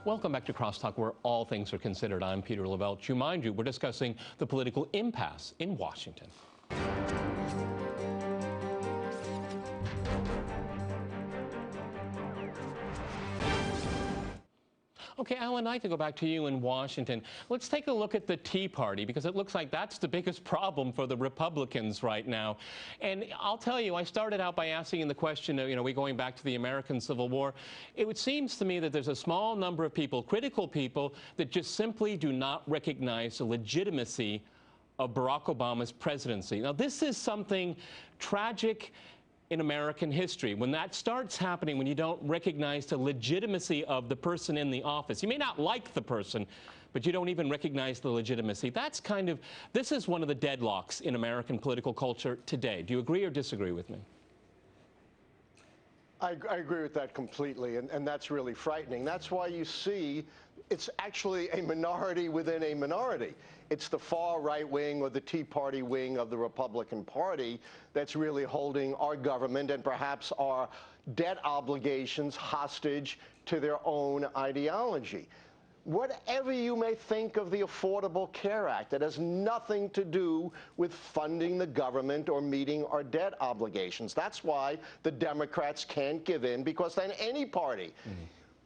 Welcome back to CrossTalk, where all things are considered. I'm Peter Lavelle. To remind you, we're discussing the political impasse in Washington. Okay, Alan, I'd like to go back to you in Washington. Let's take a look at the Tea Party, because it looks like that's the biggest problem for the Republicans right now. And I'll tell you, I started out by asking the question, we're going back to the American Civil War. It seems to me that there's a small number of people, critical people, that just simply do not recognize the legitimacy of Barack Obama's presidency. Now, this is something tragic in American history. When that starts happening, when you don't recognize the legitimacy of the person in the office, you may not like the person, but you don't even recognize the legitimacy. This is one of the deadlocks in American political culture today. Do you agree or disagree with me? I agree with that completely, and that's really frightening. That's why you see it's actually a minority within a minority. It's the far right wing or the Tea Party wing of the Republican Party that's really holding our government and perhaps our debt obligations hostage to their own ideology. Whatever you may think of the Affordable Care Act, it has nothing to do with funding the government or meeting our debt obligations. That's why the Democrats can't give in, because then any party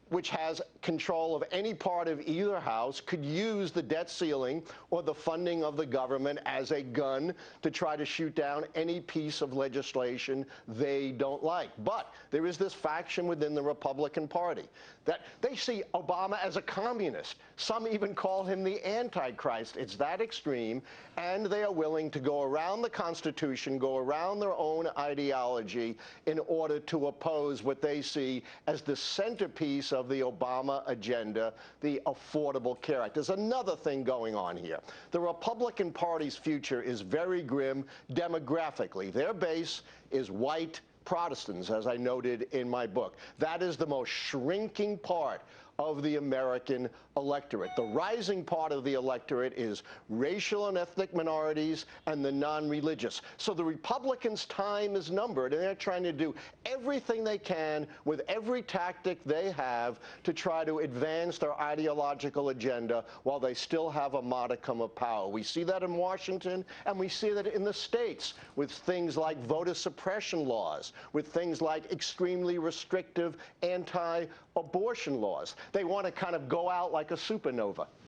which has control of any part of either house could use the debt ceiling or the funding of the government as a gun to try to shoot down any piece of legislation they don't like. But there is this faction within the Republican Party that they see Obama as a communist. Some even call him the Antichrist. It's that extreme, and they are willing to go around the Constitution, go around their own ideology in order to oppose what they see as the centerpiece of the Obama agenda, the Affordable Care Act. There's another thing going on here. The Republican Party's future is very grim demographically. Their base is white Protestants, as I noted in my book. That is the most shrinking part of the American electorate. The rising part of the electorate is racial and ethnic minorities and the non-religious. So the Republicans' time is numbered, and they're trying to do everything they can with every tactic they have to try to advance their ideological agenda while they still have a modicum of power. We see that in Washington, and we see that in the states with things like voter suppression laws, with things like extremely restrictive anti-abortion laws. They want to kind of go out like a supernova.